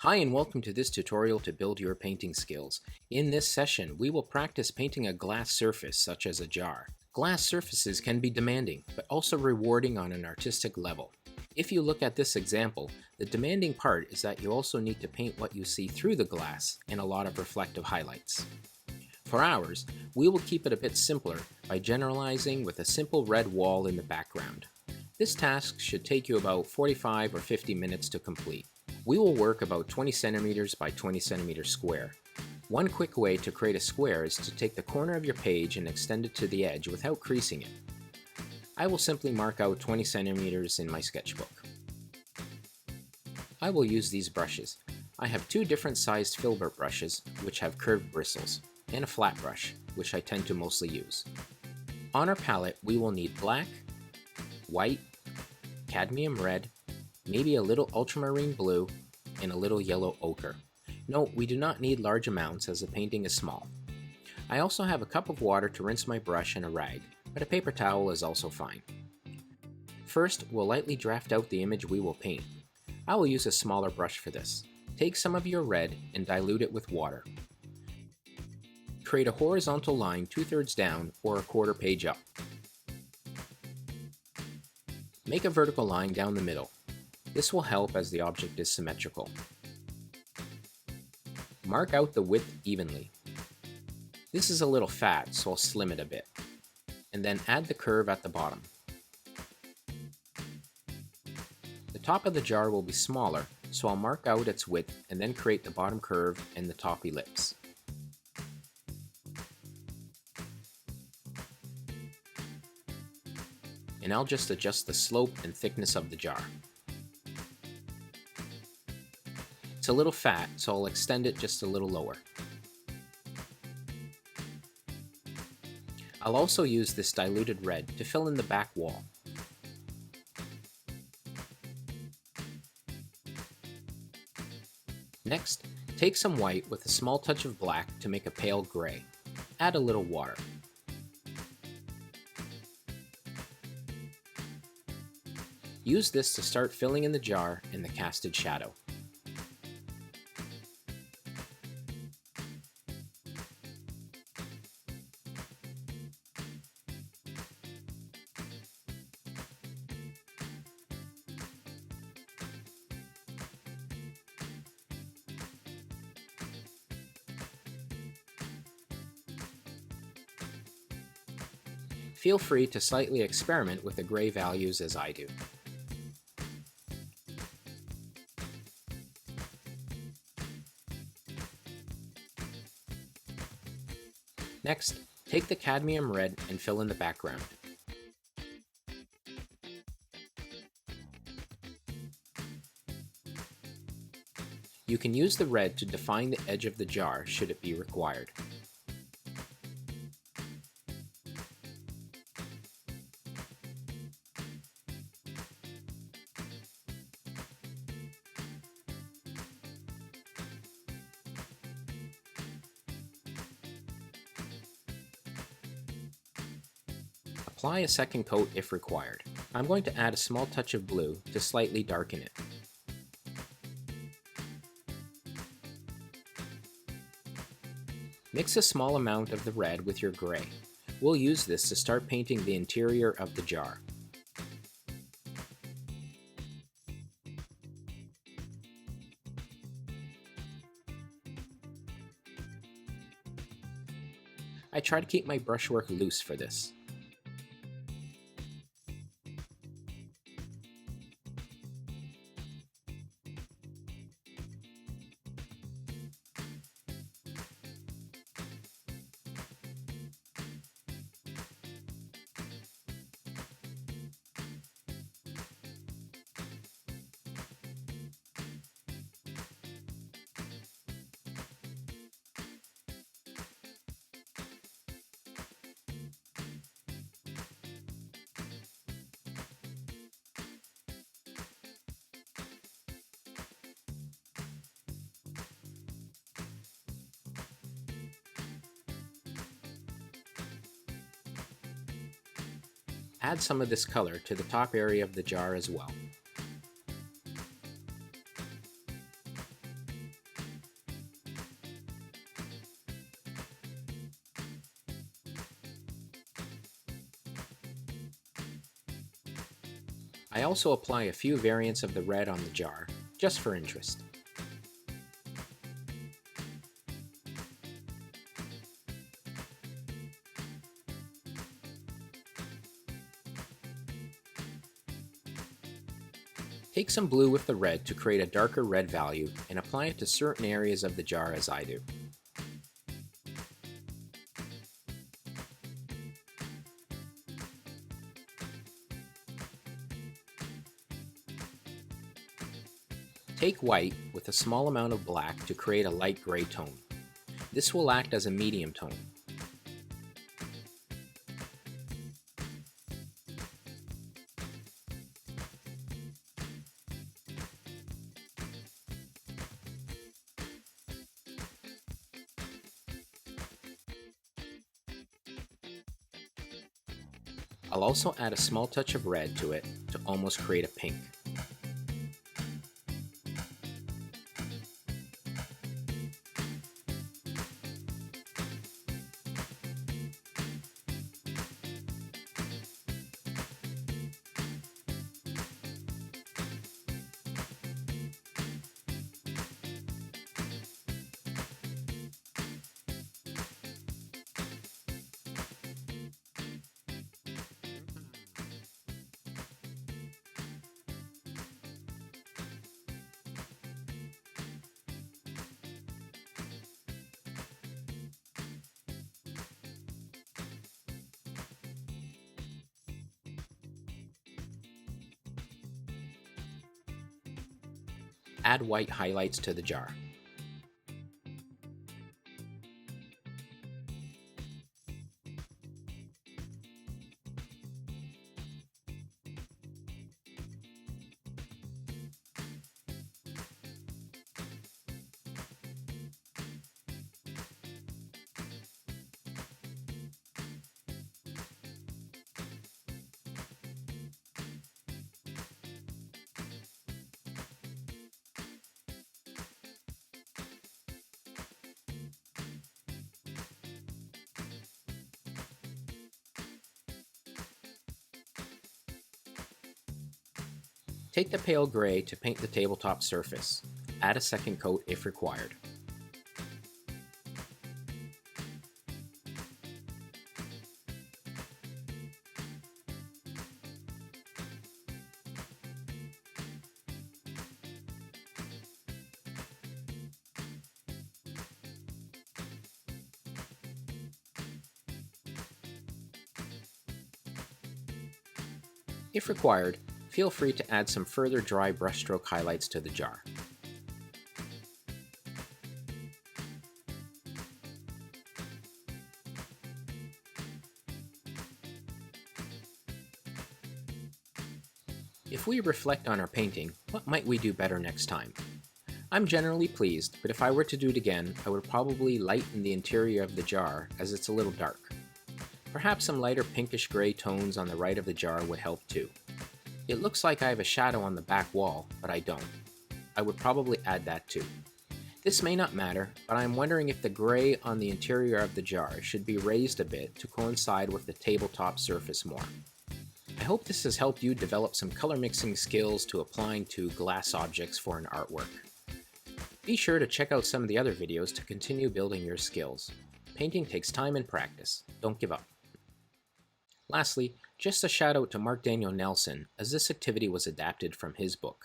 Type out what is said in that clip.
Hi and welcome to this tutorial to build your painting skills. In this session, we will practice painting a glass surface such as a jar. Glass surfaces can be demanding, but also rewarding on an artistic level. If you look at this example, the demanding part is that you also need to paint what you see through the glass and a lot of reflective highlights. For ours, we will keep it a bit simpler by generalizing with a simple red wall in the background. This task should take you about 45 or 50 minutes to complete. We will work about 20 centimeters by 20 centimeters square. One quick way to create a square is to take the corner of your page and extend it to the edge without creasing it. I will simply mark out 20 centimeters in my sketchbook. I will use these brushes. I have two different sized filbert brushes which have curved bristles, and a flat brush, which I tend to mostly use. On our palette, we will need black, white, cadmium red, maybe a little ultramarine blue, and a little yellow ochre. Note, we do not need large amounts as the painting is small. I also have a cup of water to rinse my brush and a rag, but a paper towel is also fine. First, we'll lightly draft out the image we will paint. I will use a smaller brush for this. Take some of your red and dilute it with water. Create a horizontal line 2/3 down or a quarter page up. Make a vertical line down the middle. This will help as the object is symmetrical. Mark out the width evenly. This is a little fat, so I'll slim it a bit. And then add the curve at the bottom. The top of the jar will be smaller, so I'll mark out its width and then create the bottom curve and the top ellipse. And I'll just adjust the slope and thickness of the jar. It's a little fat, so I'll extend it just a little lower. I'll also use this diluted red to fill in the back wall. Next, take some white with a small touch of black to make a pale gray. Add a little water. Use this to start filling in the jar and the casted shadow. Feel free to slightly experiment with the gray values as I do. Next, take the cadmium red and fill in the background. You can use the red to define the edge of the jar should it be required. Apply a second coat if required. I'm going to add a small touch of blue to slightly darken it. Mix a small amount of the red with your gray. We'll use this to start painting the interior of the jar. I try to keep my brushwork loose for this. Add some of this color to the top area of the jar as well. I also apply a few variants of the red on the jar, just for interest. Take some blue with the red to create a darker red value and apply it to certain areas of the jar as I do. Take white with a small amount of black to create a light gray tone. This will act as a medium tone. I'll also add a small touch of red to it to almost create a pink. Add white highlights to the jar. Take the pale gray to paint the tabletop surface. Add a second coat if required. If required, feel free to add some further dry brushstroke highlights to the jar. If we reflect on our painting, what might we do better next time? I'm generally pleased, but if I were to do it again, I would probably lighten the interior of the jar as it's a little dark. Perhaps some lighter pinkish gray tones on the right of the jar would help too. It looks like I have a shadow on the back wall, but I don't. I would probably add that too. This may not matter, but I'm wondering if the gray on the interior of the jar should be raised a bit to coincide with the tabletop surface more. I hope this has helped you develop some color mixing skills to applying to glass objects for an artwork. Be sure to check out some of the other videos to continue building your skills. Painting takes time and practice. Don't give up. Lastly, just a shout out to Mark Daniel Nelson, as this activity was adapted from his book.